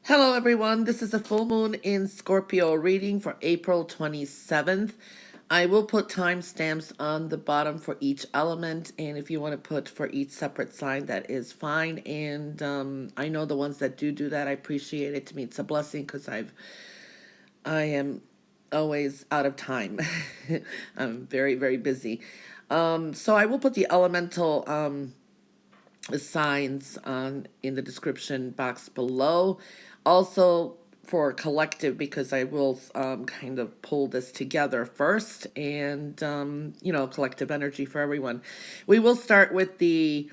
Hello, everyone. This is a full moon in Scorpio reading for April 27th. I will put timestamps on the bottom for each element, and if you want to put for each separate sign, that is fine. And I know the ones that do that, I appreciate it. To me, it's a blessing because I am always out of time. I'm very, very busy. So I will put the elemental signs in the description box below. Also for collective, because I will kind of pull this together first, and collective energy for everyone. We will start with the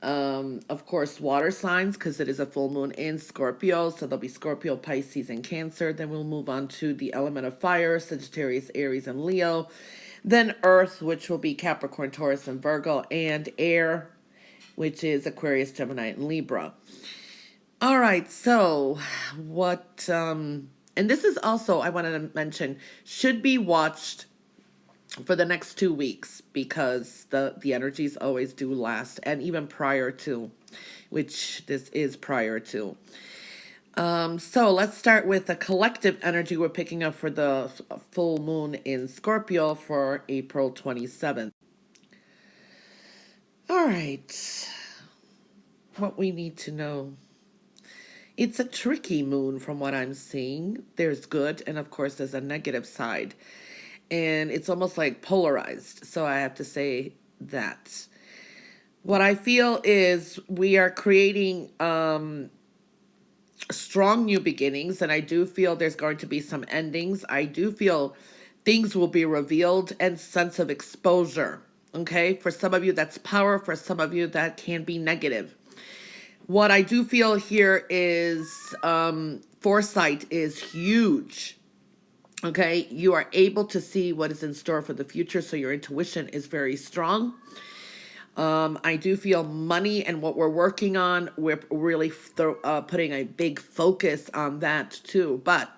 of course, water signs, because it is a full moon in Scorpio. So there'll be Scorpio, Pisces, and Cancer. Then we'll move on to the element of fire, Sagittarius, Aries, and Leo. Then earth, which will be Capricorn, Taurus, and Virgo. And air, which is Aquarius, Gemini, and Libra. All right, so and this is also, I wanted to mention, should be watched for the next 2 weeks, because the energies always do last, and even prior to, which this is prior to. So let's start with the collective energy we're picking up for the full moon in Scorpio for April 27th. All right, what we need to know. It's a tricky moon from what I'm seeing. There's good, and of course there's a negative side. And it's almost like polarized. So I have to say that. What I feel is we are creating strong new beginnings, and I do feel there's going to be some endings. I do feel things will be revealed, and sense of exposure. Okay? For some of you, that's power. For some of you, that can be negative. What I do feel here is foresight is huge. Okay, you are able to see what is in store for the future, so your intuition is very strong. I do feel money and what we're working on, we're really putting a big focus on that too. But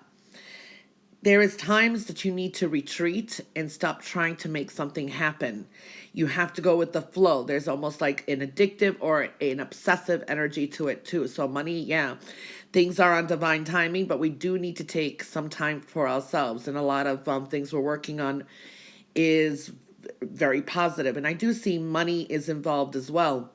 there is times that you need to retreat and stop trying to make something happen. You have to go with the flow. There's almost like an addictive or an obsessive energy to it too. So money, yeah, things are on divine timing, but we do need to take some time for ourselves. And a lot of things we're working on is very positive. And I do see money is involved as well.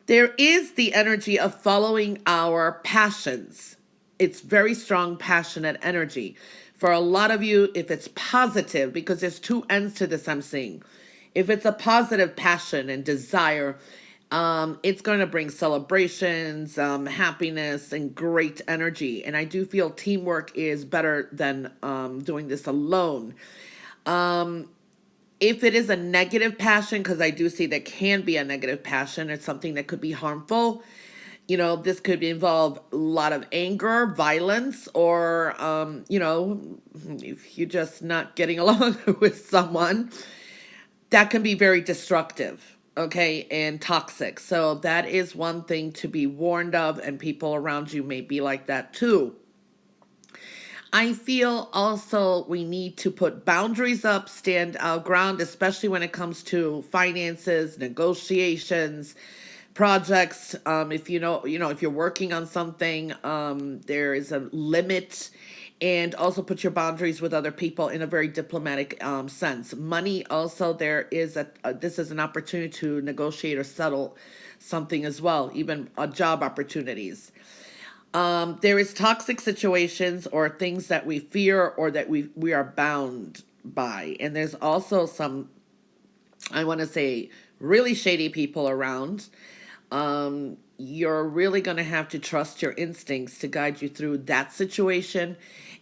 There is the energy of following our passions. It's very strong, passionate energy. For a lot of you, if it's positive, because there's two ends to this I'm seeing. If it's a positive passion and desire, it's going to bring celebrations, happiness, and great energy. And I do feel teamwork is better than doing this alone. If it is a negative passion, because I do see there can be a negative passion, it's something that could be harmful. This could involve a lot of anger, violence, or, if you're just not getting along with someone, that can be very destructive, okay, and toxic. So that is one thing to be warned of, and people around you may be like that too. I feel also we need to put boundaries up, stand our ground, especially when it comes to finances, negotiations, projects. If if you're working on something, there is a limit, and also put your boundaries with other people in a very diplomatic sense. Money also, there is this is an opportunity to negotiate or settle something as well, even job opportunities. There is toxic situations or things that we fear or that we are bound by, and there's also some, I want to say, really shady people around. You're really going to have to trust your instincts to guide you through that situation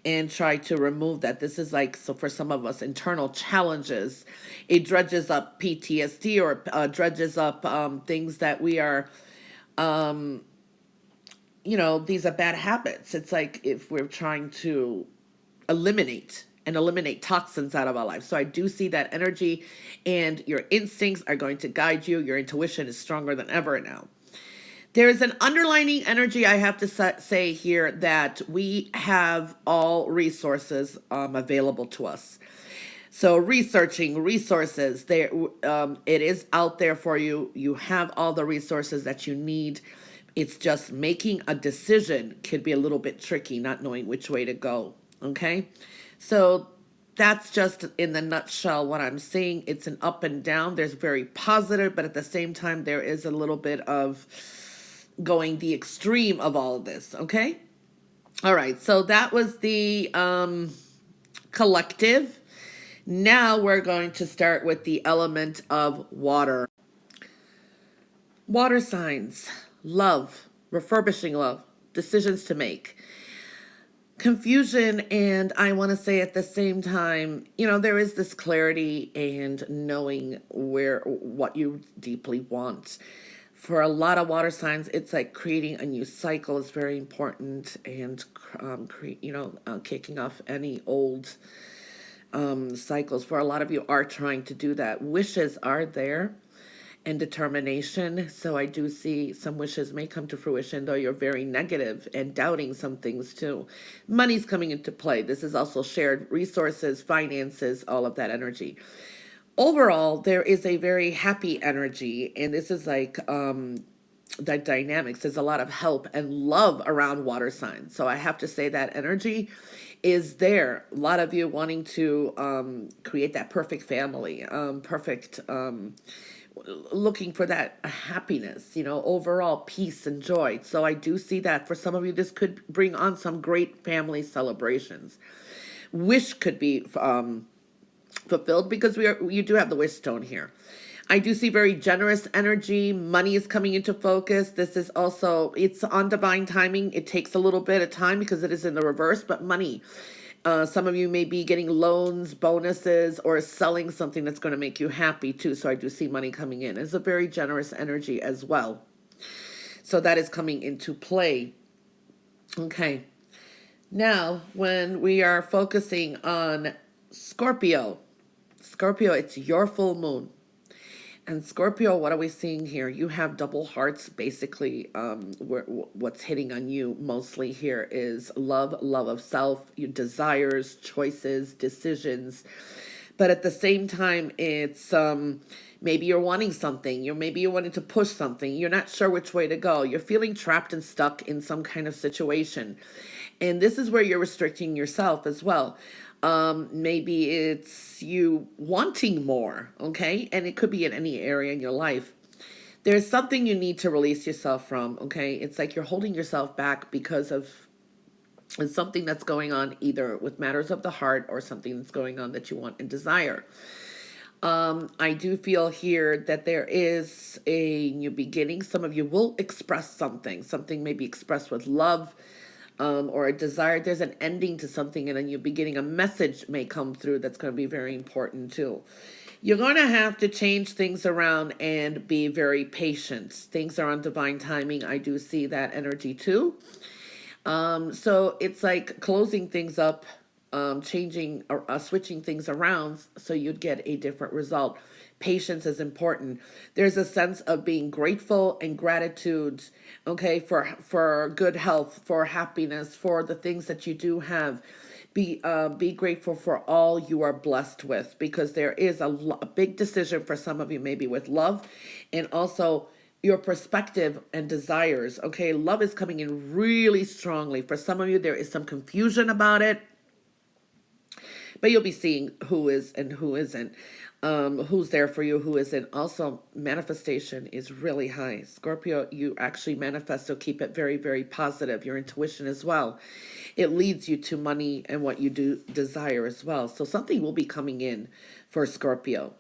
and try to remove that. This is like, so for some of us, internal challenges. It dredges up PTSD, or dredges up things that we are, these are bad habits. It's like if we're trying to eliminate toxins out of our life. So I do see that energy, and your instincts are going to guide you. Your intuition is stronger than ever now. There is an underlining energy, I have to say here, that we have all resources available to us. So researching resources, there, it is out there for you. You have all the resources that you need. It's just making a decision could be a little bit tricky, not knowing which way to go. Okay. So that's just in the nutshell what I'm seeing. It's an up and down. There's very positive, but at the same time, there is a little bit of going the extreme of all of this. Okay. All right. So that was the collective. Now we're going to start with the element of water. Water signs, love, refurbishing love, decisions to make, confusion, and I want to say at the same time, there is this clarity and knowing what you deeply want. For a lot of water signs, it's like creating a new cycle is very important, and kicking off any old cycles. For a lot of you are trying to do that. Wishes are there and determination. So I do see some wishes may come to fruition, though you're very negative and doubting some things too. Money's coming into play. This is also shared resources, finances, all of that energy. Overall, there is a very happy energy, and this is like that dynamics. There's a lot of help and love around water signs. So I have to say that energy is there. A lot of you wanting to create that perfect family, perfect looking for that happiness, overall peace and joy. So I do see that for some of you, this could bring on some great family celebrations. Wish could be fulfilled because you do have the wish stone here. I do see very generous energy. Money is coming into focus. This is also, it's on divine timing. It takes a little bit of time because it is in the reverse, but money. Some of you may be getting loans, bonuses, or selling something that's going to make you happy too. So I do see money coming in. It's a very generous energy as well. So that is coming into play. Okay. Now, when we are focusing on Scorpio, it's your full moon. And Scorpio, what are we seeing here? You have double hearts, basically. What's hitting on you mostly here is love of self, your desires, choices, decisions. But at the same time, it's maybe you're wanting something. Maybe you're wanting to push something. You're not sure which way to go. You're feeling trapped and stuck in some kind of situation. And this is where you're restricting yourself as well. Maybe it's you wanting more, okay? And it could be in any area in your life. There's something you need to release yourself from, okay? It's like you're holding yourself back because of something that's going on either with matters of the heart or something that's going on that you want and desire. I do feel here that there is a new beginning. Some of you will express something. Something may be expressed with love, or a desire. There's an ending to something and a new beginning. A message may come through that's going to be very important too. You're going to have to change things around and be very patient. Things are on divine timing. I do see that energy too. So it's like closing things up, changing or switching things around so you'd get a different result. Patience is important. There's a sense of being grateful and gratitude, okay, for good health, for happiness, for the things that you do have. Be grateful for all you are blessed with, because there is a big decision for some of you, maybe with love, and also your perspective and desires. Okay, love is coming in really strongly. For some of you, there is some confusion about it, but you'll be seeing who is and who isn't, who's there for you, who isn't. Also, manifestation is really high. Scorpio, you actually manifest, so keep it very, very positive. Your intuition as well. It leads you to money and what you do desire as well. So something will be coming in for Scorpio.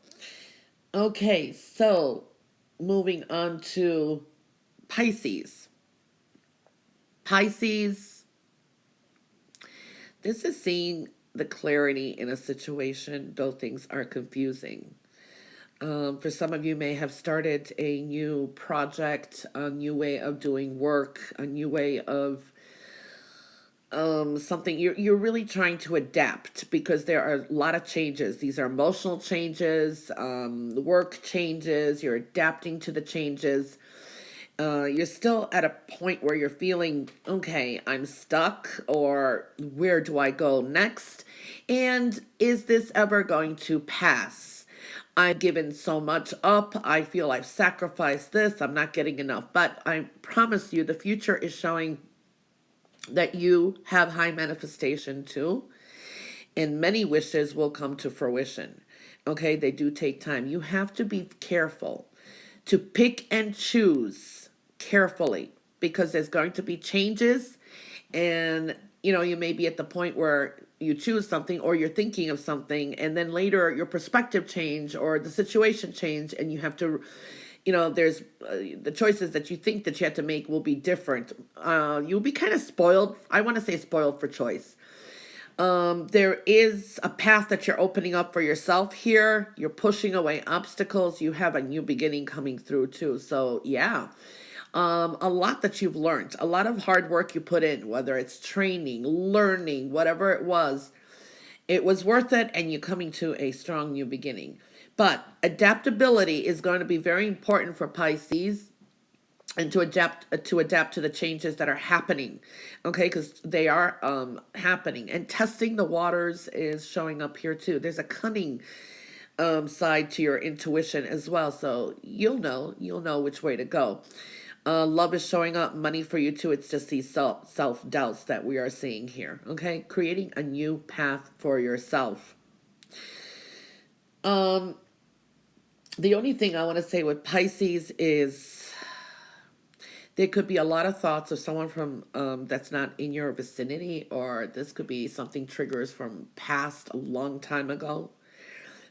Okay, so moving on to Pisces. Pisces, this is seeing the clarity in a situation, though things are confusing. For some of you may have started a new project, a new way of doing work, a new way of something. You're really trying to adapt because there are a lot of changes. These are emotional changes, work changes. You're adapting to the changes. You're still at a point where you're feeling, okay, I'm stuck, or where do I go next? And is this ever going to pass? I've given so much up. I feel I've sacrificed this. I'm not getting enough. But I promise you, the future is showing that you have high manifestation too, and many wishes will come to fruition. Okay, they do take time. You have to be careful to pick and choose carefully, because there's going to be changes, and you may be at the point where you choose something or you're thinking of something, and then later your perspective change or the situation change, and you have to, there's the choices that you think that you have to make will be different. You'll be kind of spoiled. I want to say spoiled for choice. There is a path that you're opening up for yourself here. You're pushing away obstacles. You have a new beginning coming through too. So yeah, a lot that you've learned, a lot of hard work you put in, whether it's training, learning, whatever it was worth it, and you're coming to a strong new beginning. But adaptability is going to be very important for Pisces, and to adapt to the changes that are happening, okay, because they are happening. And testing the waters is showing up here too. There's a cunning side to your intuition as well, so you'll know which way to go. Love is showing up, money for you too. It's just these self-doubts that we are seeing here, okay, creating a new path for yourself. The only thing I want to say with Pisces is there could be a lot of thoughts of someone from that's not in your vicinity, or this could be something triggers from past a long time ago.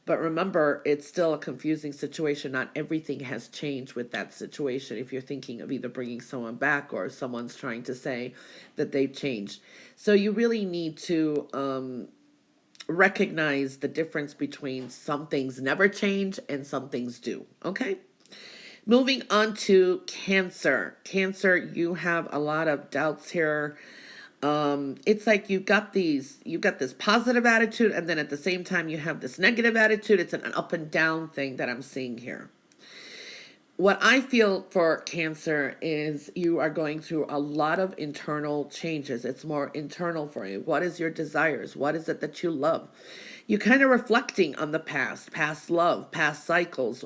But remember, it's still a confusing situation. Not everything has changed with that situation. If you're thinking of either bringing someone back or someone's trying to say that they've changed. So you really need to recognize the difference between some things never change and some things do. Okay? Moving on to Cancer. Cancer, you have a lot of doubts here. It's like you've got this positive attitude, and then at the same time you have this negative attitude. It's an up and down thing that I'm seeing here. What I feel for Cancer is you are going through a lot of internal changes. It's more internal for you. What is your desires? What is it that you love? You're kind of reflecting on the past love, past cycles.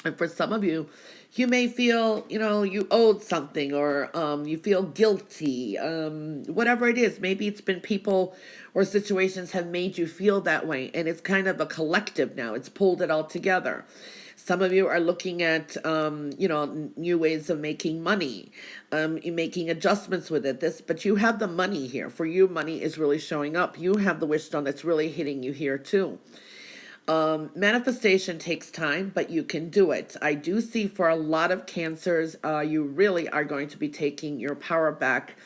And for some of you, you may feel, you owed something, or you feel guilty, whatever it is. Maybe it's been people or situations have made you feel that way. And it's kind of a collective now. It's pulled it all together. Some of you are looking at, new ways of making money, making adjustments with it. But you have the money here. For you, money is really showing up. You have the wish stone that's really hitting you here too. Manifestation takes time, but you can do it. I do see for a lot of Cancers, you really are going to be taking your power back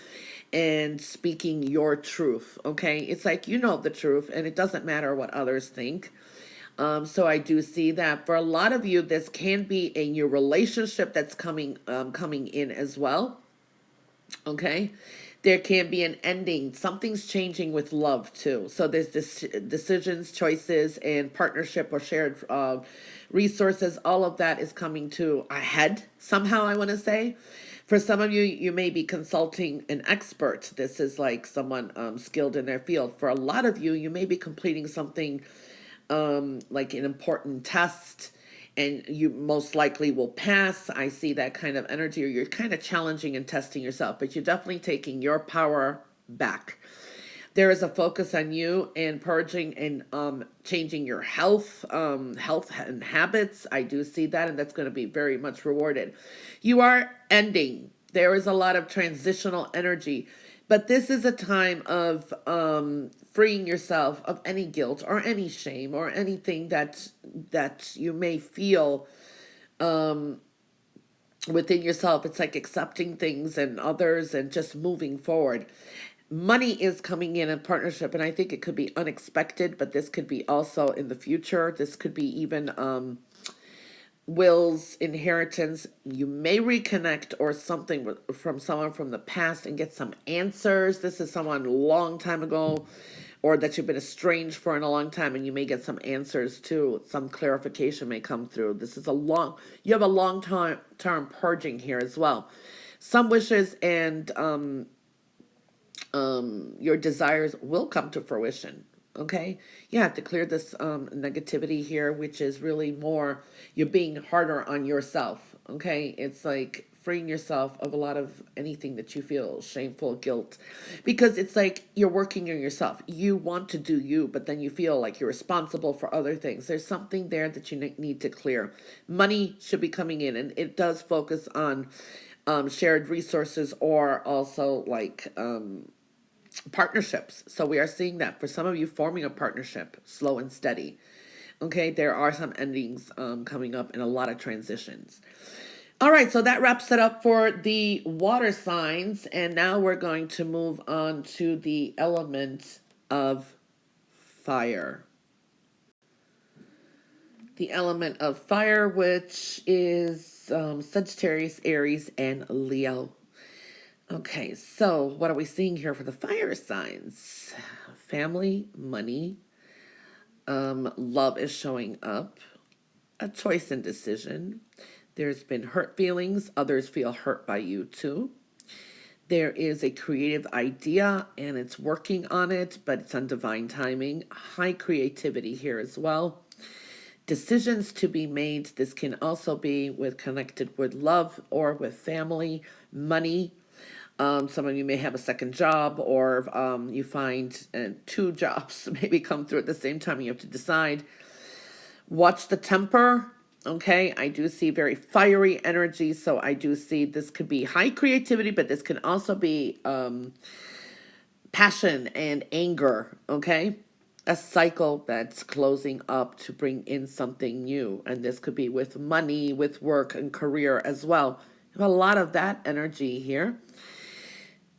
and speaking your truth. Okay, it's like the truth, and it doesn't matter what others think. So I do see that for a lot of you, this can be a new relationship that's coming in as well. Okay, there can be an ending. Something's changing with love too. So there's decisions, choices, and partnership or shared resources. All of that is coming to a head somehow, I want to say. For some of you, you may be consulting an expert. This is like someone skilled in their field. For a lot of you, you may be completing something like an important test, and you most likely will pass. I see that kind of energy, or you're kind of challenging and testing yourself, but you're definitely taking your power back. There is a focus on you and purging and changing your health and habits. I do see that, and that's going to be very much rewarded. You are ending. There is a lot of transitional energy, but this is a time of freeing yourself of any guilt or any shame or anything that you may feel within yourself. It's like accepting things and others and just moving forward. Money is coming in partnership, and I think it could be unexpected, but this could be also in the future. This could be even wills, inheritance. You may reconnect or something from someone from the past and get some answers. This is someone a long time ago, or that you've been estranged for in a long time, and you may get some answers too. Some clarification may come through. You have a long-term purging here as well. Some wishes and your desires will come to fruition. Okay, you have to clear this negativity here, which is really more you're being harder on yourself. Okay, it's like freeing yourself of a lot of anything that you feel shameful, guilt, because it's like you're working on yourself. You want to do you, but then you feel like you're responsible for other things. There's something there that you need to clear. Money should be coming in, and it does focus on shared resources, or also like partnerships. So we are seeing that for some of you, forming a partnership, slow and steady. Okay, there are some endings coming up and a lot of transitions. All right, so that wraps it up for the water signs. And now we're going to move on to the element of fire. The element of fire, which is Sagittarius, Aries, and Leo. Okay, so what are we seeing here for the fire signs? Family, money, love is showing up, a choice and decision. There's been hurt feelings, others feel hurt by you too. There is a creative idea and it's working on it, but it's on divine timing. High creativity here as well. Decisions to be made. This can also be connected with love or with family, money. Some of you may have a second job, or you find two jobs maybe come through at the same time. You have to decide. Watch the temper. Okay, I do see very fiery energy. So I do see this could be high creativity, but this can also be passion and anger. Okay, a cycle that's closing up to bring in something new. And this could be with money, with work and career as well. You have a lot of that energy here.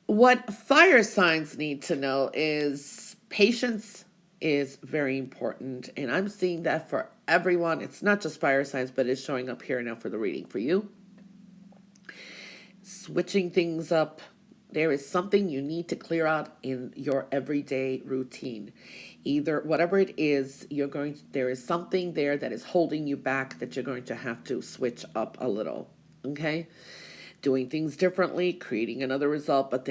What fire signs need to know is patience is very important. And I'm seeing that for everyone. It's not just fire signs, but it's showing up here now for the reading for you. Switching things up. There is something you need to clear out in your everyday routine. Either whatever it is, there is something there that is holding you back that you're going to have to switch up a little. Okay? Doing things differently, creating another result, but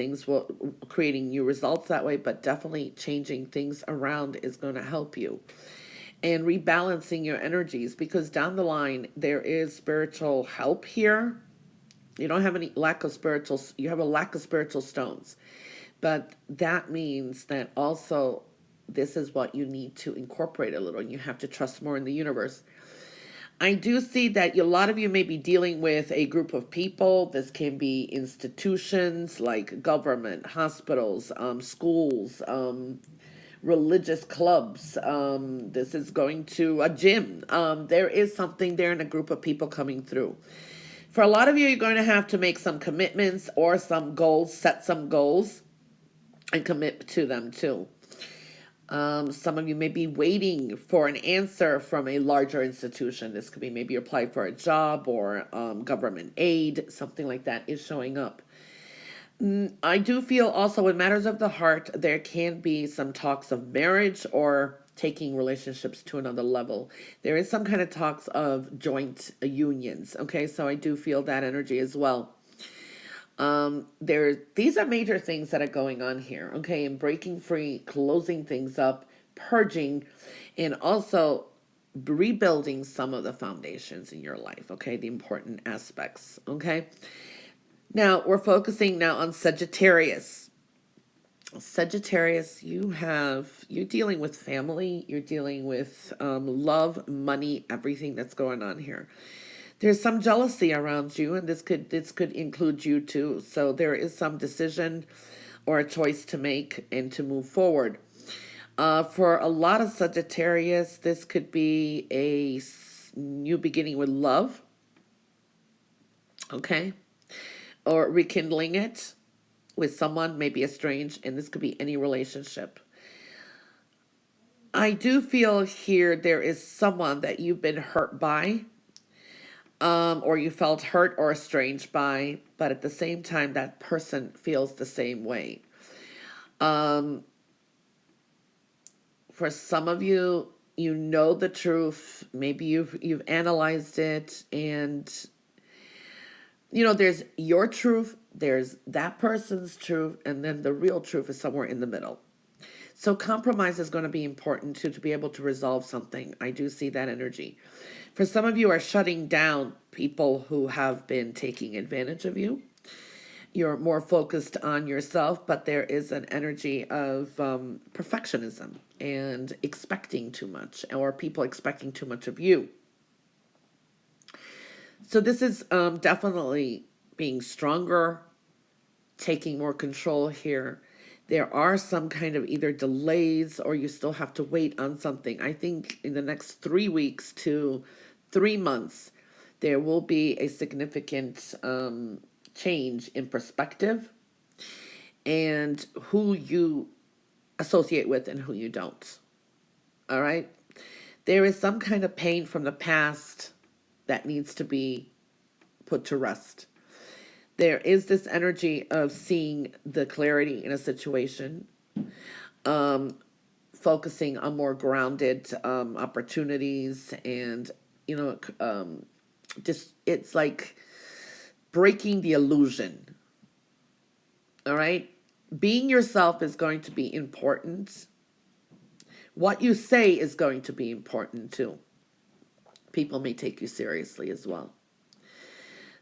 creating new results that way, but definitely changing things around is going to help you. And rebalancing your energies, because down the line, there is spiritual help here. You don't have you have a lack of spiritual stones. But that means that also this is what you need to incorporate a little. You have to trust more in the universe. I do see that a lot of you may be dealing with a group of people. This can be institutions like government, hospitals, schools, religious clubs. This is going to a gym. There is something there in a group of people coming through. For a lot of you, you're going to have to make some commitments or some goals, set some goals, and commit to them too. Some of you may be waiting for an answer from a larger institution. This could be maybe you applied for a job or government aid, something like that is showing up. I do feel also in matters of the heart, there can be some talks of marriage or taking relationships to another level. There is some kind of talks of joint unions. Okay, so I do feel that energy as well. These are major things that are going on here. Okay, and breaking free, closing things up, purging, and also rebuilding some of the foundations in your life. Okay, the important aspects. Okay, now we're focusing now on Sagittarius. Sagittarius, you're dealing with family, you're dealing with love, money, everything that's going on here. There's some jealousy around you, and this could include you too. So there is some decision or a choice to make and to move forward. For a lot of Sagittarius, this could be a new beginning with love, okay, or rekindling it with someone, maybe estranged, and this could be any relationship. I do feel here there is someone that you've been hurt by, or you felt hurt or estranged by, but at the same time, that person feels the same way. For some of you, you know the truth. Maybe you've analyzed it, and there's your truth, there's that person's truth, and then the real truth is somewhere in the middle. So compromise is going to be important too, to be able to resolve something. I do see that energy. For some of you are shutting down people who have been taking advantage of you. You're more focused on yourself, but there is an energy of perfectionism and expecting too much, or people expecting too much of you. So this is definitely being stronger, taking more control here. There are some kind of either delays or you still have to wait on something. I think in the next 3 weeks to 3 months, there will be a significant change in perspective and who you associate with and who you don't. All right? There is some kind of pain from the past that needs to be put to rest. There is this energy of seeing the clarity in a situation, focusing on more grounded opportunities, and just it's like breaking the illusion. All right, being yourself is going to be important. What you say is going to be important too. People may take you seriously as well.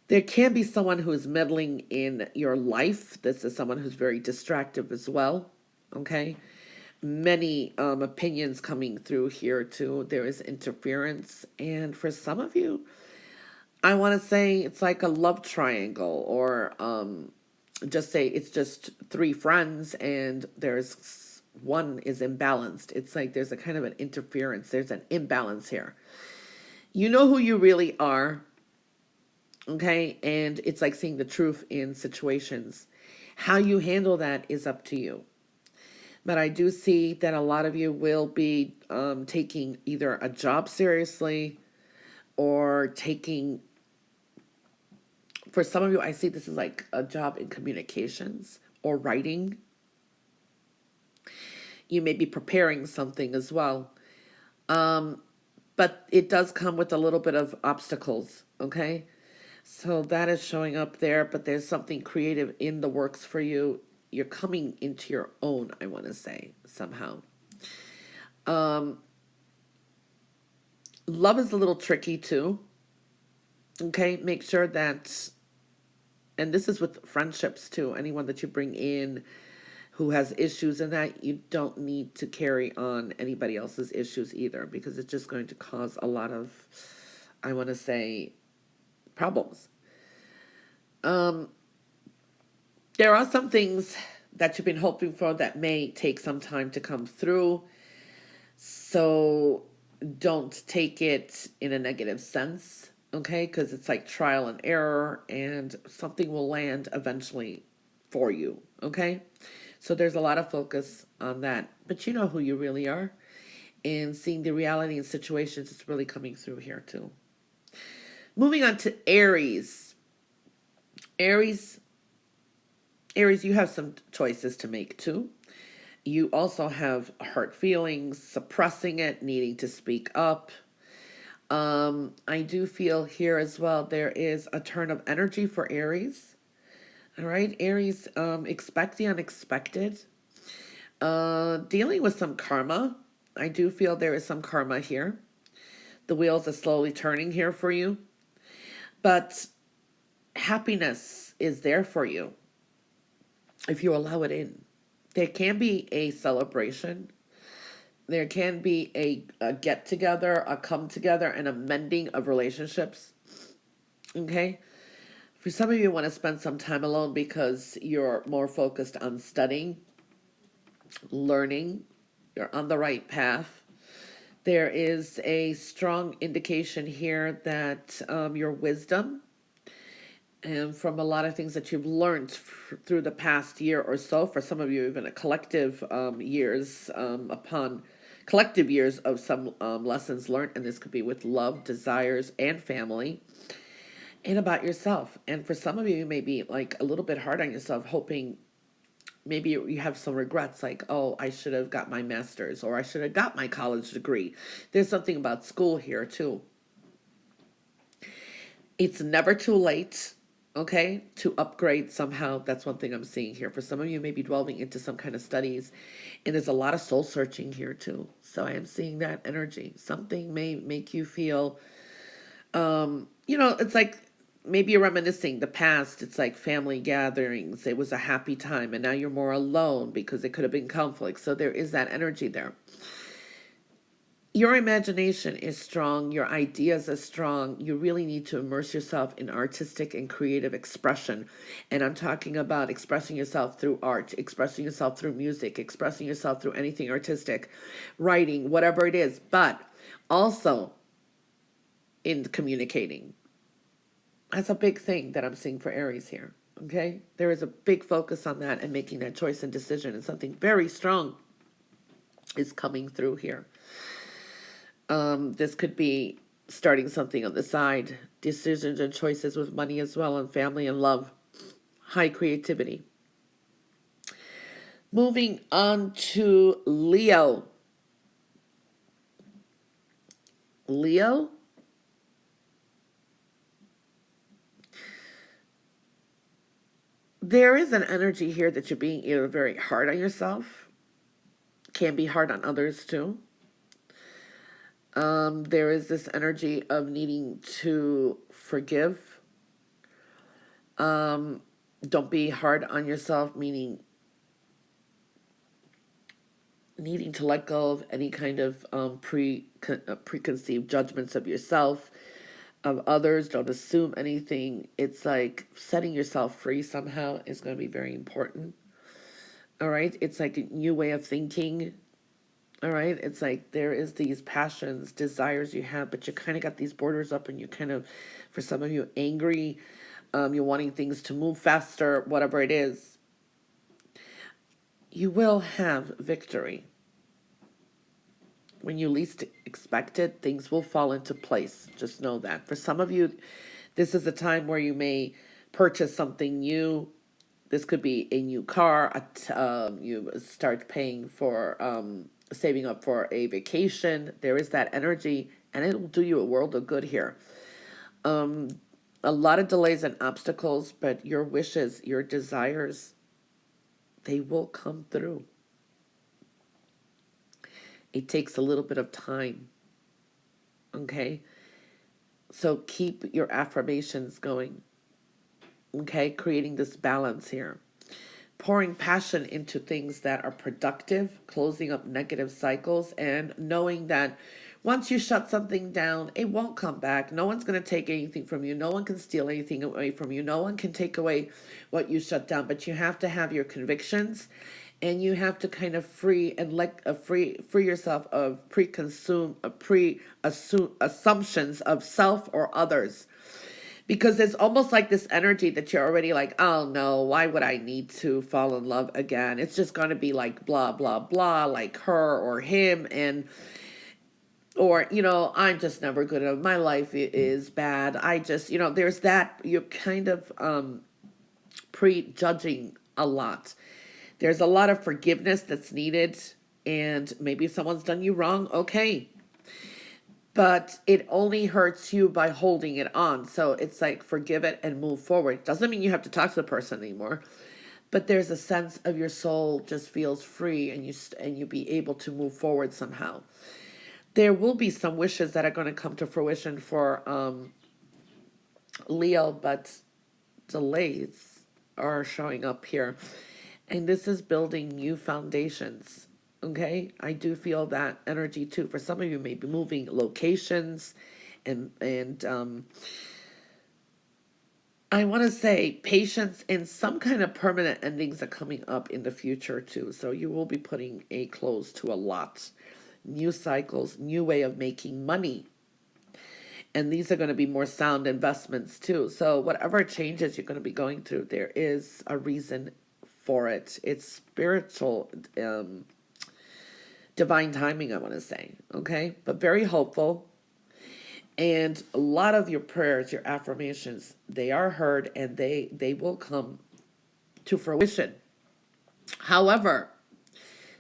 There can be someone who is meddling in your life. This is someone who's very distractive as well. Okay. Many opinions coming through here too. There is interference. And for some of you, I want to say it's like a love triangle, or just say it's just three friends and there's one is imbalanced. It's like there's a kind of an interference. There's an imbalance here. You know who you really are. Okay, and it's like seeing the truth in situations. How you handle that is up to you. But I do see that a lot of you will be taking either a job seriously or taking, for some of you, I see this is like a job in communications or writing. You may be preparing something as well. But it does come with a little bit of obstacles, okay? So that is showing up there, but there's something creative in the works for you. You're coming into your own, I want to say, somehow. Love is a little tricky too. Okay, make sure that, and this is with friendships too, anyone that you bring in who has issues in that, you don't need to carry on anybody else's issues either, because it's just going to cause a lot of, I want to say, problems. There are some things that you've been hoping for that may take some time to come through. So don't take it in a negative sense, okay? Because it's like trial and error, and something will land eventually for you, okay? So there's a lot of focus on that. But you know who you really are. And seeing the reality in situations is really coming through here too. Moving on to Aries. Aries, you have some choices to make too. You also have hurt feelings, suppressing it, needing to speak up. I do feel here as well, there is a turn of energy for Aries. All right, Aries, expect the unexpected. Dealing with some karma. I do feel there is some karma here. The wheels are slowly turning here for you. But happiness is there for you if you allow it in. There can be a celebration. There can be a get together, a come together, and a mending of relationships. Okay? For some of you, want to spend some time alone because you're more focused on studying, learning. You're on the right path. There is a strong indication here that your wisdom, and from a lot of things that you've learned through the past year or so, for some of you even a collective years upon collective years of some lessons learned, and this could be with love, desires, and family, and about yourself. And for some of you, you may be like a little bit hard on yourself, hoping maybe you have some regrets, like, oh, I should have got my master's, or I should have got my college degree. There's something about school here too. It's never too late. okay, to upgrade somehow. That's one thing I'm seeing here. For some of you, maybe delving into some kind of studies, and there's a lot of soul searching here too. So I am seeing that energy. Something may make you feel, it's like maybe you're reminiscing the past. It's like family gatherings. It was a happy time, and now you're more alone because it could have been conflict. So there is that energy there. Your imagination is strong, your ideas are strong. You really need to immerse yourself in artistic and creative expression. And I'm talking about expressing yourself through art, expressing yourself through music, expressing yourself through anything artistic, writing, whatever it is, but also in communicating. That's a big thing that I'm seeing for Aries here. Okay? There is a big focus on that and making that choice and decision, and something very strong is coming through here. This could be starting something on the side, decisions and choices with money as well, and family and love, high creativity. Moving on to Leo. Leo? There is an energy here that you're being either very hard on yourself, can be hard on others too. There is this energy of needing to forgive. Don't be hard on yourself, meaning needing to let go of any kind of preconceived judgments of yourself, of others. Don't assume anything. It's like setting yourself free somehow is going to be very important. All right. It's like a new way of thinking. All right. It's like there is these passions, desires you have, but you kind of got these borders up, and you kind of, for some of you, angry. You're wanting things to move faster, whatever it is. You will have victory. When you least expect it, things will fall into place. Just know that. For some of you, this is a time where you may purchase something new. This could be a new car. You start paying for, saving up for a vacation. There is that energy, and it will do you a world of good here. A lot of delays and obstacles, but your wishes, your desires, they will come through. It takes a little bit of time. Okay? So keep your affirmations going. Okay? Creating this balance here. Pouring passion into things that are productive, closing up negative cycles, and knowing that once you shut something down, it won't come back. No one's going to take anything from you. No one can steal anything away from you. No one can take away what you shut down. But you have to have your convictions, and you have to kind of free and free yourself of assumptions of self or others, because it's almost like this energy that you're already like, oh no, why would I need to fall in love again? It's just going to be like blah blah blah, like her or him, and or I'm just never good enough, my life is bad, I just there's that. You're kind of prejudging a lot. There's a lot of forgiveness that's needed, and maybe someone's done you wrong, okay, but it only hurts you by holding it on. So it's like forgive it and move forward. Doesn't mean you have to talk to the person anymore, but there's a sense of your soul just feels free, and you be able to move forward somehow. There will be some wishes that are going to come to fruition for Leo, but delays are showing up here. And this is building new foundations. Okay, I do feel that energy too. For some of you, maybe moving locations, and I want to say patience and some kind of permanent endings are coming up in the future too. So you will be putting a close to a lot. New cycles, new way of making money. And these are going to be more sound investments too. So whatever changes you're going to be going through, there is a reason for it. It's spiritual, divine timing, I want to say. Okay, but very hopeful. And a lot of your prayers, your affirmations, they are heard, and they will come to fruition. However,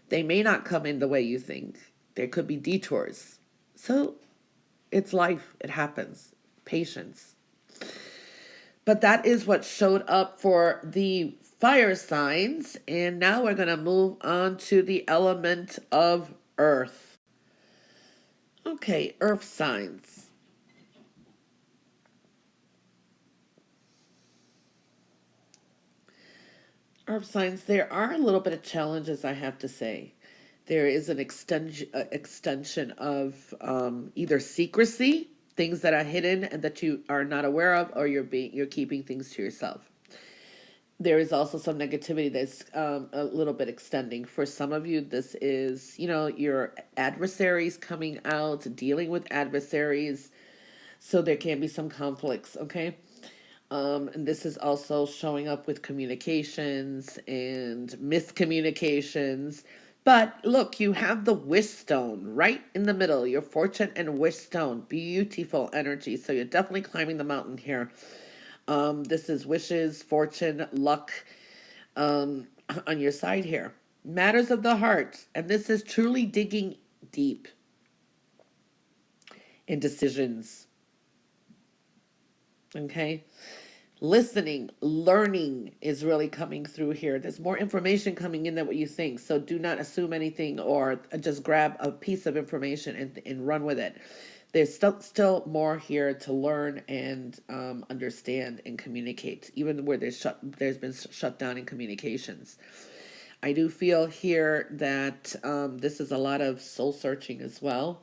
they may not come in the way you think. There could be detours. So it's life. It happens. Patience. But that is what showed up for the fire signs. And now we're going to move on to the element of earth. Okay, earth signs. Earth signs, there are a little bit of challenges, I have to say. There is an extension of either secrecy, things that are hidden and that you are not aware of, or you're keeping things to yourself. There is also some negativity that's a little bit extending. For some of you, this is, your adversaries coming out, dealing with adversaries. So there can be some conflicts, okay? And this is also showing up with communications and miscommunications. But look, you have the wish stone right in the middle, your fortune and wish stone. Beautiful energy. So you're definitely climbing the mountain here. This is wishes, fortune, luck on your side here. Matters of the heart. And this is truly digging deep in decisions. Okay? Listening, learning is really coming through here. There's more information coming in than what you think. So do not assume anything or just grab a piece of information and run with it. There's still more here to learn and understand and communicate, even where there's been shut down in communications. I do feel here that this is a lot of soul searching as well.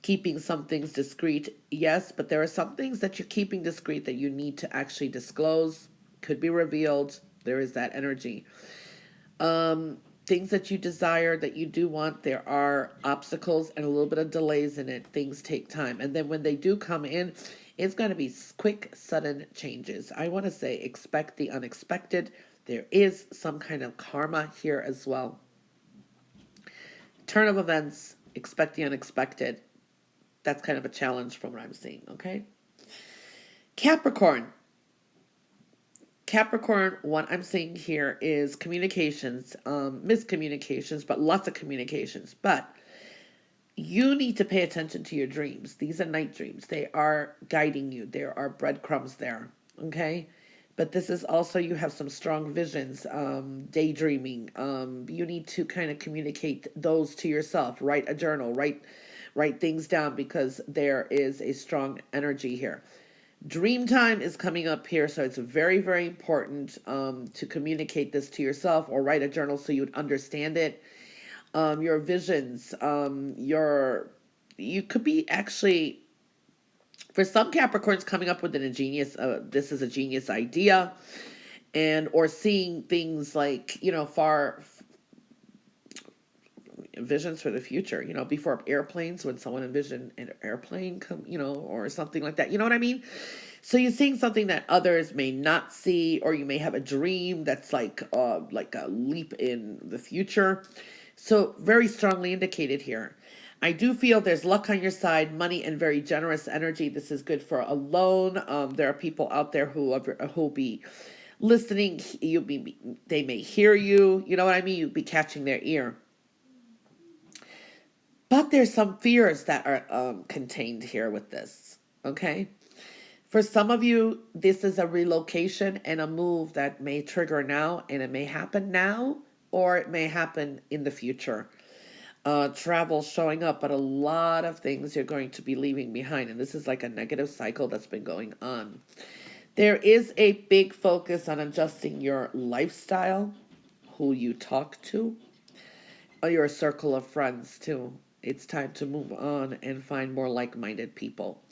Keeping some things discreet, yes, but there are some things that you're keeping discreet that you need to actually disclose, could be revealed. There is that energy. Things that you desire, that you do want, there are obstacles and a little bit of delays in it. Things take time. And then when they do come in, it's going to be quick, sudden changes. I want to say expect the unexpected. There is some kind of karma here as well. Turn of events, expect the unexpected. That's kind of a challenge from what I'm seeing, okay? Capricorn. Capricorn, what I'm seeing here is communications, miscommunications, but lots of communications. But you need to pay attention to your dreams. These are night dreams. They are guiding you. There are breadcrumbs there, okay? But this is also, you have some strong visions, daydreaming. You need to kind of communicate those to yourself. Write a journal, write things down, because there is a strong energy here. Dream time is coming up here, so it's very, very important to communicate this to yourself or write a journal so you'd understand it. Your visions, you could be actually, for some Capricorns, coming up with this is a genius idea, and or seeing things like, far visions for the future, before airplanes, when someone envisioned an airplane come, or something like that. You know what I mean? So you're seeing something that others may not see, or you may have a dream that's like a leap in the future. So very strongly indicated here. I do feel there's luck on your side, money and very generous energy. This is good for a loan. There are people out there who'll be listening. They may hear you. You know what I mean? You'll be catching their ear. But there's some fears that are contained here with this, okay? For some of you, this is a relocation and a move that may trigger now, and it may happen now, or it may happen in the future. Travel showing up, but a lot of things you're going to be leaving behind, and this is like a negative cycle that's been going on. There is a big focus on adjusting your lifestyle, who you talk to, or your circle of friends too. It's time to move on and find more like-minded people.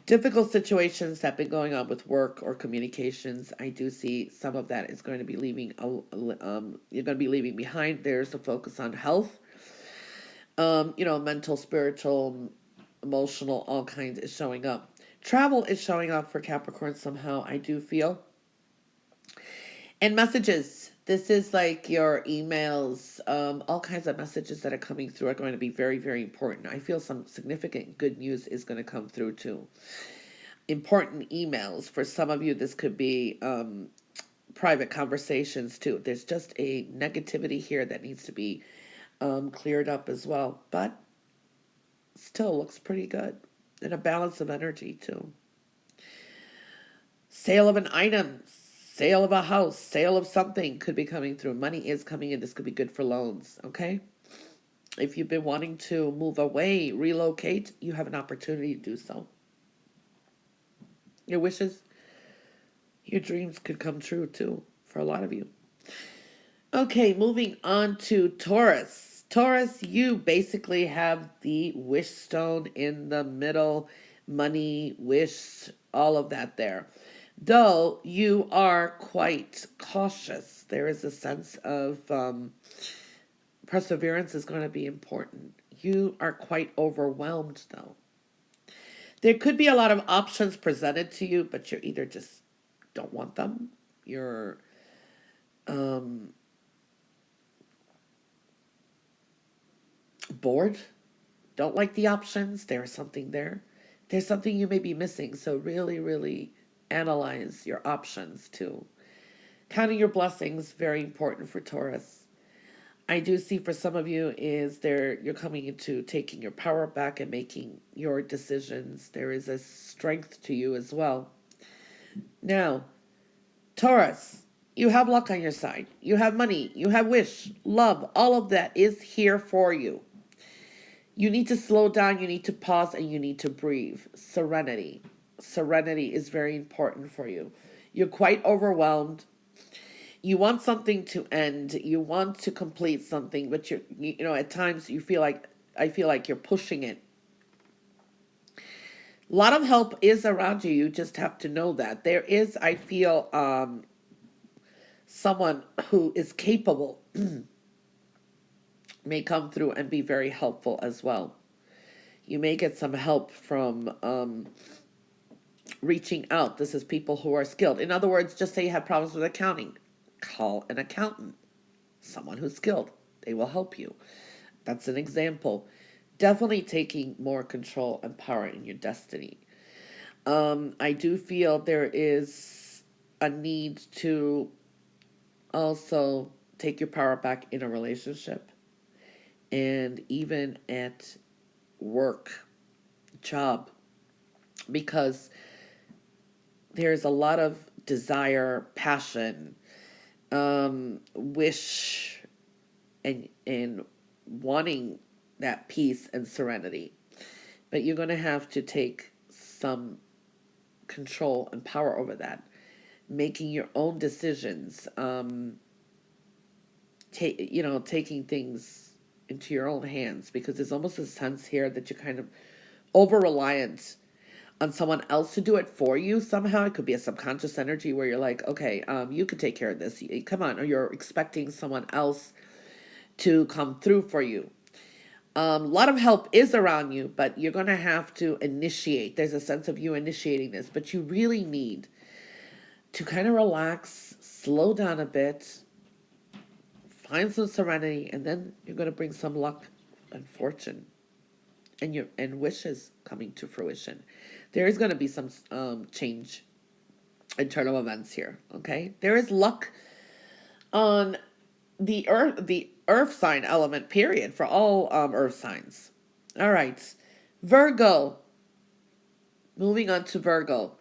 Difficult situations have been going on with work or communications. I do see some of that is going to be you're going to be leaving behind. There's a focus on health, mental, spiritual, emotional, all kinds is showing up. Travel is showing up for Capricorn somehow, I do feel. And messages. This is like your emails, all kinds of messages that are coming through are going to be very, very important. I feel some significant good news is going to come through too. Important emails. For some of you, this could be private conversations too. There's just a negativity here that needs to be cleared up as well. But still looks pretty good. And a balance of energy too. Sale of an item, sale of a house, sale of something could be coming through. Money is coming in. This could be good for loans, okay? If you've been wanting to move away, relocate, you have an opportunity to do so. Your wishes, your dreams could come true too for a lot of you. Okay, moving on to Taurus. Taurus, you basically have the wish stone in the middle, money, wish, all of that there. Though you are quite cautious, there is a sense of perseverance is going to be important. You are quite overwhelmed, though. There could be a lot of options presented to you, but you either just don't want them, you're bored, don't like the options, there's something there. There's something you may be missing, so really, really analyze your options too. Counting your blessings, very important for Taurus. I do see for some of you is there you're coming into taking your power back and making your decisions. There is a strength to you as well. Now, Taurus, you have luck on your side. You have money, you have wish, love, all of that is here for you. You need to slow down, you need to pause, and you need to breathe. Serenity. Serenity is very important for you. You're quite overwhelmed. You want something to end. You want to complete something, but you know, at times you feel like, I feel like you're pushing it. A lot of help is around you. You just have to know that. There is, I feel, someone who is capable may come through and be very helpful as well. You may get some help from reaching out. This is people who are skilled. In other words, just say you have problems with accounting. Call an accountant, someone who's skilled. They will help you. That's an example. Definitely taking more control and power in your destiny. I do feel there is a need to also take your power back in a relationship and even at work, job, because there's a lot of desire, passion, wish, and wanting that peace and serenity. But you're going to have to take some control and power over that, making your own decisions, taking things into your own hands, because there's almost a sense here that you're kind of over reliant on someone else to do it for you somehow. It could be a subconscious energy where you're like, okay, you could take care of this. Come on, or you're expecting someone else to come through for you. A lot of help is around you, but you're going to have to initiate. There's a sense of you initiating this, but you really need to kind of relax, slow down a bit, find some serenity, and then you're going to bring some luck and fortune and wishes coming to fruition. There is going to be some change, internal events here. Okay, there is luck on the earth sign element. Period for all earth signs. All right, Virgo. Moving on to Virgo.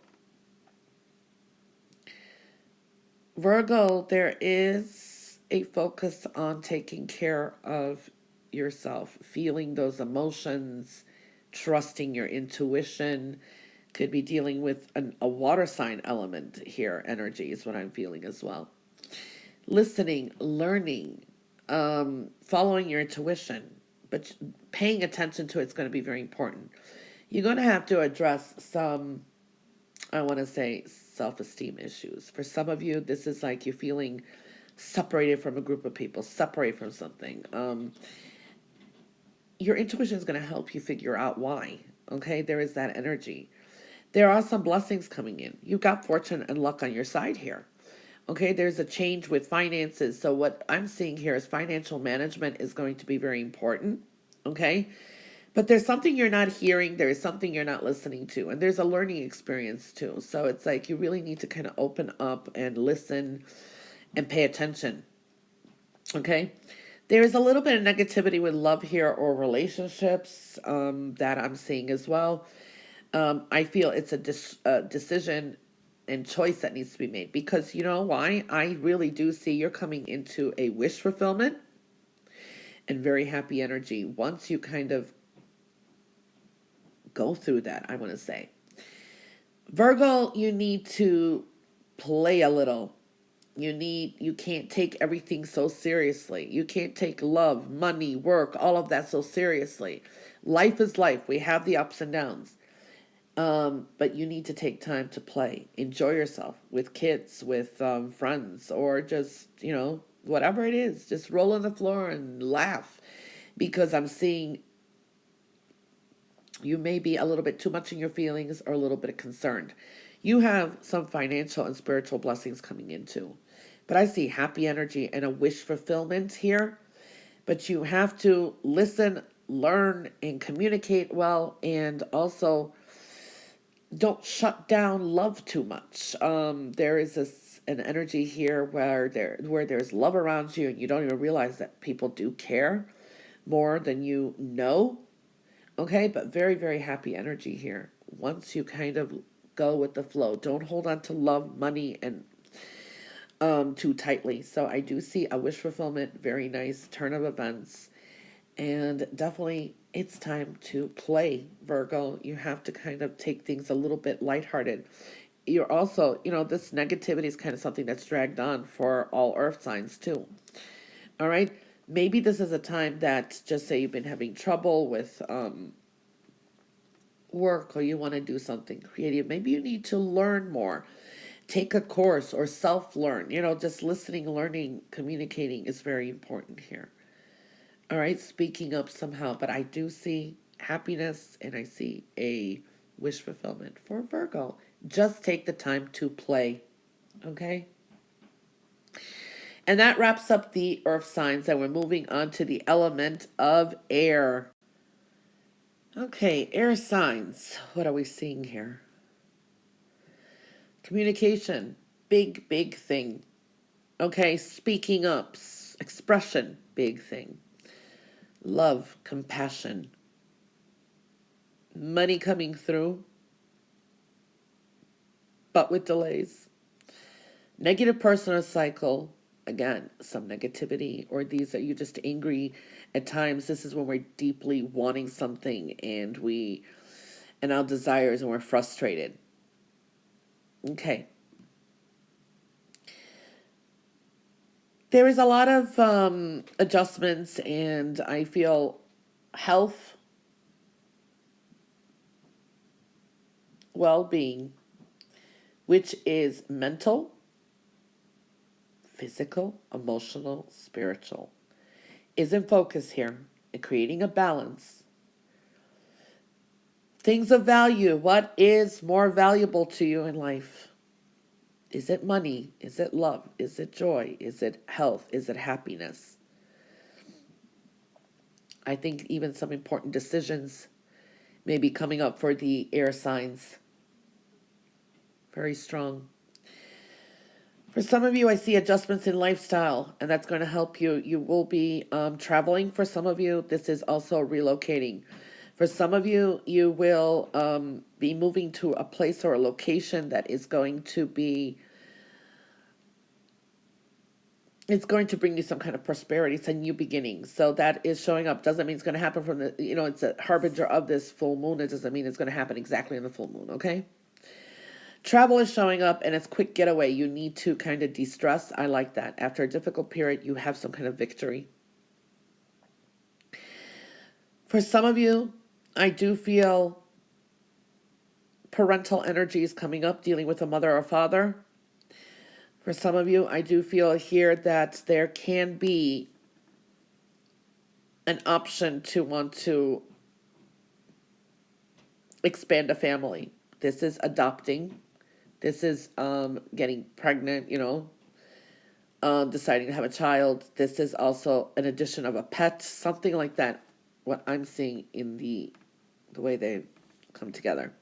Virgo, there is a focus on taking care of yourself, feeling those emotions, trusting your intuition. Could be dealing with a water sign element here. Energy is what I'm feeling as well. Listening, learning, following your intuition, but paying attention to it's going to be very important. You're going to have to address some, I want to say, self-esteem issues. For some of you, this is like you're feeling separated from a group of people, separated from something. Your intuition is going to help you figure out why. Okay, there is that energy. There are some blessings coming in. You've got fortune and luck on your side here. Okay, there's a change with finances. So what I'm seeing here is financial management is going to be very important. Okay, but there's something you're not hearing. There's something you're not listening to. And there's a learning experience too. So it's like you really need to kind of open up and listen and pay attention. Okay, there is a little bit of negativity with love here or relationships that I'm seeing as well. I feel it's a decision and choice that needs to be made. Because you know why? I really do see you're coming into a wish fulfillment and very happy energy once you kind of go through that, I want to say. Virgo, you need to play a little. You can't take everything so seriously. You can't take love, money, work, all of that so seriously. Life is life. We have the ups and downs. But you need to take time to play. Enjoy yourself with kids, with friends, or just, whatever it is. Just roll on the floor and laugh. Because I'm seeing you may be a little bit too much in your feelings or a little bit concerned. You have some financial and spiritual blessings coming in too. But I see happy energy and a wish fulfillment here. But you have to listen, learn, and communicate well, and also don't shut down love too much. There is an energy here where there's love around you, and you don't even realize that people do care more than you know. Okay, but very, very happy energy here. Once you kind of go with the flow, don't hold on to love, money, and too tightly. So I do see a wish fulfillment, very nice turn of events, and definitely it's time to play, Virgo. You have to kind of take things a little bit lighthearted. You're also, this negativity is kind of something that's dragged on for all earth signs too. All right. Maybe this is a time that, just say you've been having trouble with work, or you want to do something creative. Maybe you need to learn more. Take a course or self-learn. Just listening, learning, communicating is very important here. All right, speaking up somehow. But I do see happiness and I see a wish fulfillment for Virgo. Just take the time to play. Okay? And that wraps up the earth signs, and we're moving on to the element of air. Okay, air signs. What are we seeing here? Communication, big, big thing. Okay, speaking up, expression, big thing. Love, compassion. Money coming through, but with delays. Negative personal cycle. Again, some negativity, or these are you just angry at times. This is when we're deeply wanting something and our desires, and we're frustrated. Okay. There is a lot of adjustments, and I feel health, well-being, which is mental, physical, emotional, spiritual, is in focus here, and creating a balance. Things of value. What is more valuable to you in life? Is it money? Is it love? Is it joy? Is it health? Is it happiness? I think even some important decisions may be coming up for the air signs. Very strong. For some of you, I see adjustments in lifestyle, and that's going to help you. You will be traveling. For some of you, this is also relocating. For some of you, you will be moving to a place or a location that is going to be, it's going to bring you some kind of prosperity. It's a new beginning. So that is showing up. Doesn't mean it's going to happen from the, it's a harbinger of this full moon. It doesn't mean it's going to happen exactly on the full moon, okay? Travel is showing up, and it's quick getaway. You need to kind of de-stress. I like that. After a difficult period, you have some kind of victory. For some of you, I do feel parental energy is coming up, dealing with a mother or father. For some of you, I do feel here that there can be an option to want to expand a family. This is adopting. This is getting pregnant, deciding to have a child. This is also an addition of a pet, something like that. What I'm seeing in the way they come together.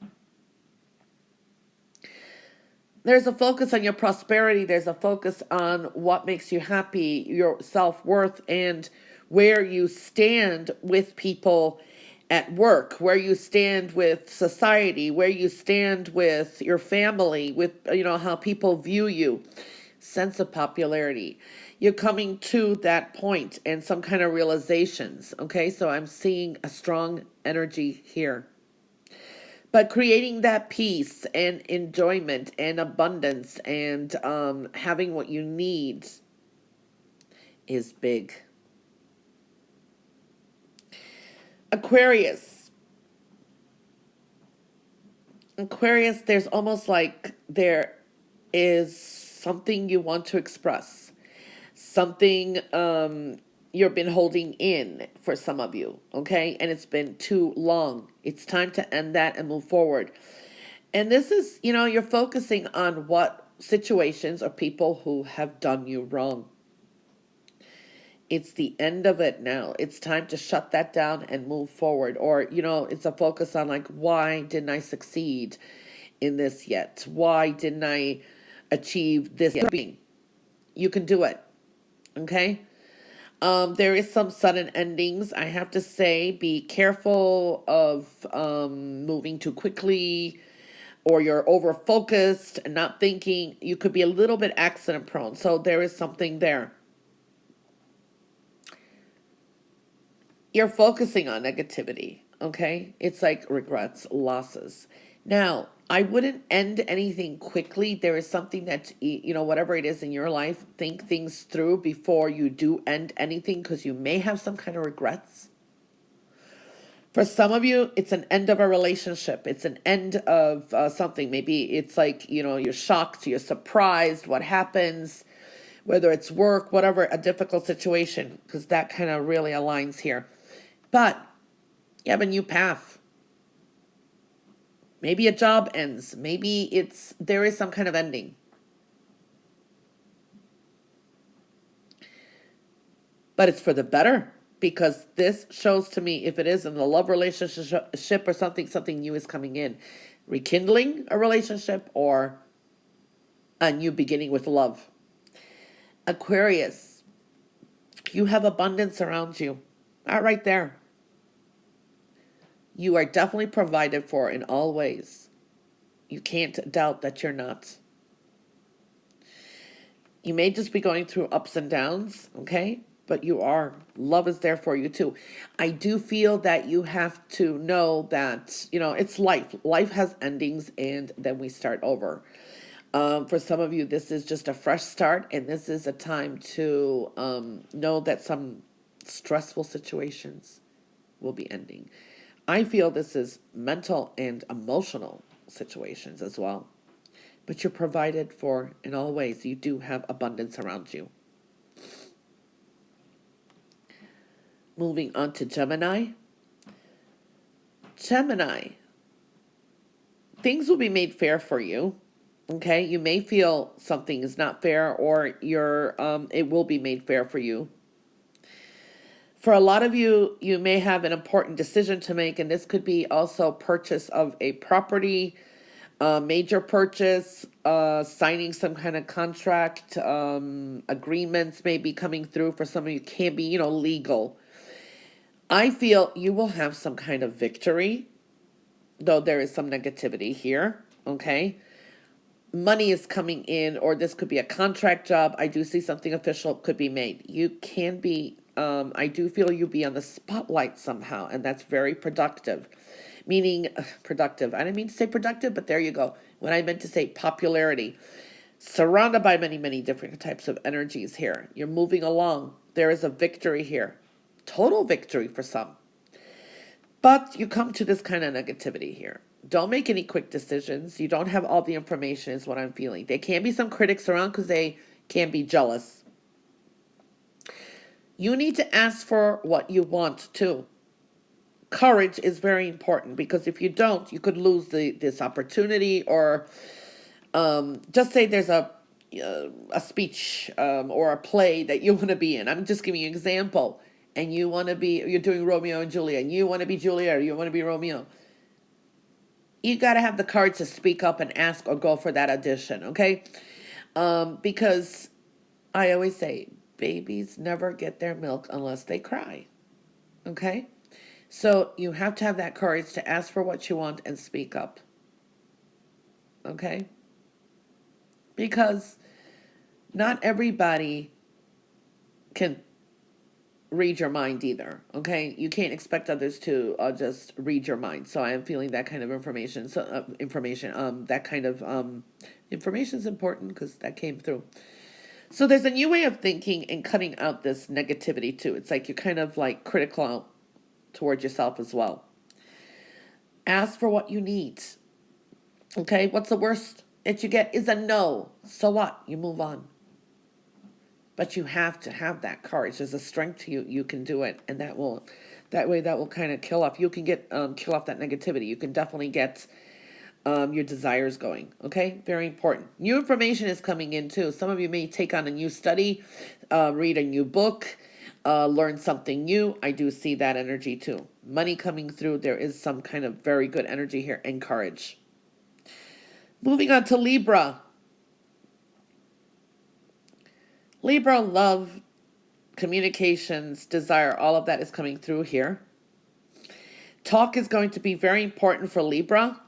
There's a focus on your prosperity. There's a focus on what makes you happy, your self-worth, and where you stand with people, at work, where you stand with society, where you stand with your family, with, how people view you, sense of popularity. You're coming to that point and some kind of realizations. Okay, so I'm seeing a strong energy here. But creating that peace and enjoyment and abundance and having what you need is big. Aquarius. Aquarius, there's almost like there is something you want to express, something you've been holding in for some of you, okay? And it's been too long. It's time to end that and move forward. And this is, you're focusing on what situations or people who have done you wrong. It's the end of it now. It's time to shut that down and move forward. Or, it's a focus on like, why didn't I succeed in this yet? Why didn't I achieve this yet? You can do it. Okay? There is some sudden endings. I have to say, be careful of moving too quickly, or you're over focused and not thinking. You could be a little bit accident prone. So there is something there. You're focusing on negativity, okay? It's like regrets, losses. Now, I wouldn't end anything quickly. There is something that, whatever it is in your life, think things through before you do end anything, because you may have some kind of regrets. For some of you, it's an end of a relationship. It's an end of something. Maybe it's like, you're shocked, you're surprised, what happens, whether it's work, whatever, a difficult situation, because that kind of really aligns here. But you have a new path. Maybe a job ends. Maybe there is some kind of ending. But it's for the better, because this shows to me, if it is in a love relationship or something new is coming in. Rekindling a relationship or a new beginning with love. Aquarius, you have abundance around you. Not right there. You are definitely provided for in all ways. You can't doubt that you're not. You may just be going through ups and downs, okay? But you are. Love is there for you too. I do feel that you have to know that, it's life. Life has endings and then we start over. For some of you, this is just a fresh start, and this is a time to know that some stressful situations will be ending. I feel this is mental and emotional situations as well. But you're provided for in all ways. You do have abundance around you. Moving on to Gemini. Gemini, things will be made fair for you. Okay, you may feel something is not fair, or it will be made fair for you. For a lot of you, you may have an important decision to make, and this could be also purchase of a property, major purchase, signing some kind of contract, agreements may be coming through. For some of you, can be, legal. I feel you will have some kind of victory, though there is some negativity here, okay? Money is coming in, or this could be a contract job. I do see something official could be made. You can be, I do feel you'll be on the spotlight somehow, and that's very productive. Meaning, productive. I didn't mean to say productive, but there you go. When I meant to say popularity. Surrounded by many, many different types of energies here. You're moving along. There is a victory here. Total victory for some. But you come to this kind of negativity here. Don't make any quick decisions. You don't have all the information is what I'm feeling. There can be some critics around because they can be jealous. You need to ask for what you want too. Courage is very important, because if you don't, you could lose this opportunity, or just say there's a speech or a play that you want to be in. I'm just giving you an example. And you're doing Romeo and Juliet, and you want to be Juliet, or you want to be Romeo. You got to have the courage to speak up and ask or go for that audition, okay? Because I always say, babies never get their milk unless they cry, okay? So you have to have that courage to ask for what you want and speak up. Okay? Because not everybody can read your mind either. Okay? You can't expect others to just read your mind. So I am feeling that kind of information. So that kind of information is important because that came through. So there's a new way of thinking and cutting out this negativity too. It's like you're kind of like critical towards yourself as well. Ask for what you need. Okay, what's the worst that you get is a no. So what? You move on. But you have to have that courage. There's a strength to you. You can do it, and that will kind of kill off. You can get kill off that negativity. You can definitely get your desires going. Okay, very important. New information is coming in too. Some of you may take on a new study, read a new book, learn something new. I do see that energy too. Money coming through. There is some kind of very good energy here and courage. Moving on to Libra. Libra, love, communications, desire, all of that is coming through here. Talk is going to be very important for Libra.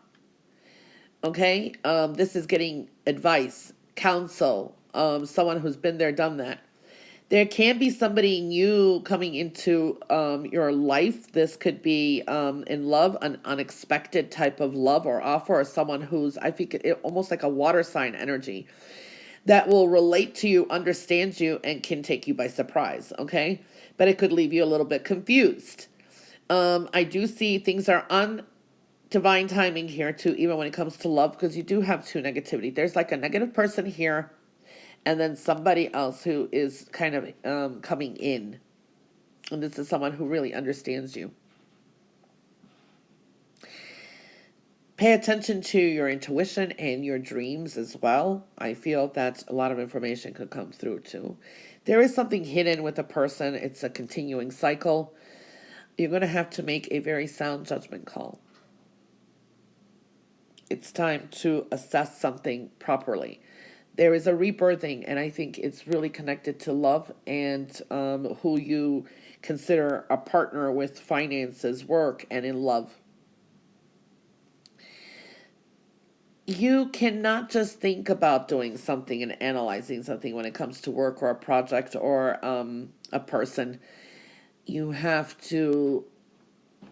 Okay, this is getting advice, counsel, someone who's been there, done that. There can be somebody new coming into your life. This could be in love, an unexpected type of love or offer, or someone who's, I think, almost like a water sign energy that will relate to you, understands you, and can take you by surprise, okay? But it could leave you a little bit confused. I do see things are on divine timing here too, even when it comes to love, because you do have two negativity. There's like a negative person here, and then somebody else who is kind of coming in. And this is someone who really understands you. Pay attention to your intuition and your dreams as well. I feel that a lot of information could come through too. There is something hidden with a person. It's a continuing cycle. You're going to have to make a very sound judgment call. It's time to assess something properly. There is a rebirthing, and I think it's really connected to love and who you consider a partner with finances, work, and in love. You cannot just think about doing something and analyzing something when it comes to work or a project or a person. You have to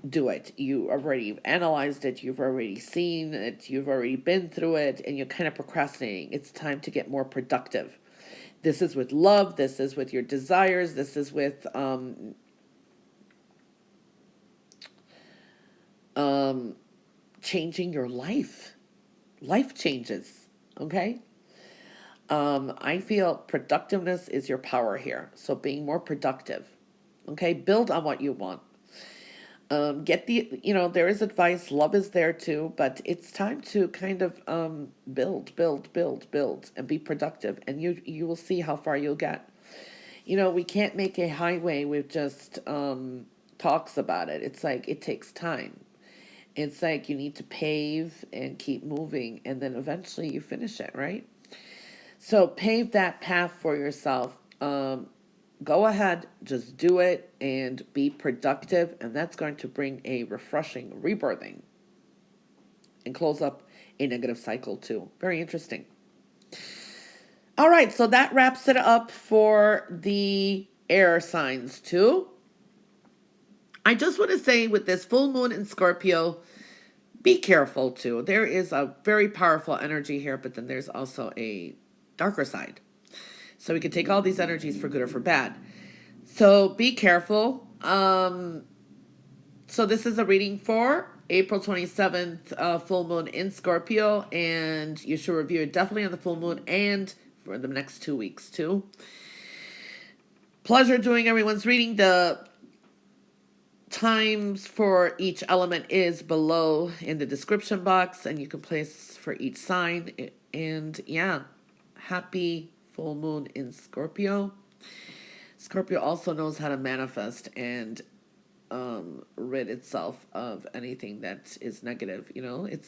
do it. You already analyzed it, you've already seen it, you've already been through it, and you're kind of procrastinating. It's time to get more productive. This is with love, this is with your desires, this is with changing your life. Life changes, okay? I feel productiveness is your power here. So being more productive, okay? Build on what you want. Get there is advice, love is there too, but it's time to kind of build, and be productive, and you will see how far you'll get. We can't make a highway with just talks about it. It's like it takes time. It's like you need to pave and keep moving, and then eventually you finish it, right? So pave that path for yourself. Go ahead, just do it and be productive, and that's going to bring a refreshing rebirthing and close up a negative cycle too. Very interesting. All right, so that wraps it up for the air signs too. I just want to say with this full moon in Scorpio, be careful too. There is a very powerful energy here, but then there's also a darker side. So we can take all these energies for good or for bad. So be careful. So this is a reading for April 27th, full moon in Scorpio, and you should review it definitely on the full moon and for the next 2 weeks too. Pleasure doing everyone's reading. The times for each element is below in the description box, and you can place for each sign. And yeah, happy full moon in Scorpio. Scorpio also knows how to manifest and rid itself of anything that is negative. It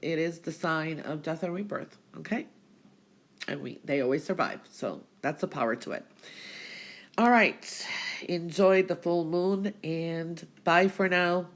is the sign of death and rebirth. Okay, and they always survive. So that's the power to it. All right. Enjoy the full moon and bye for now.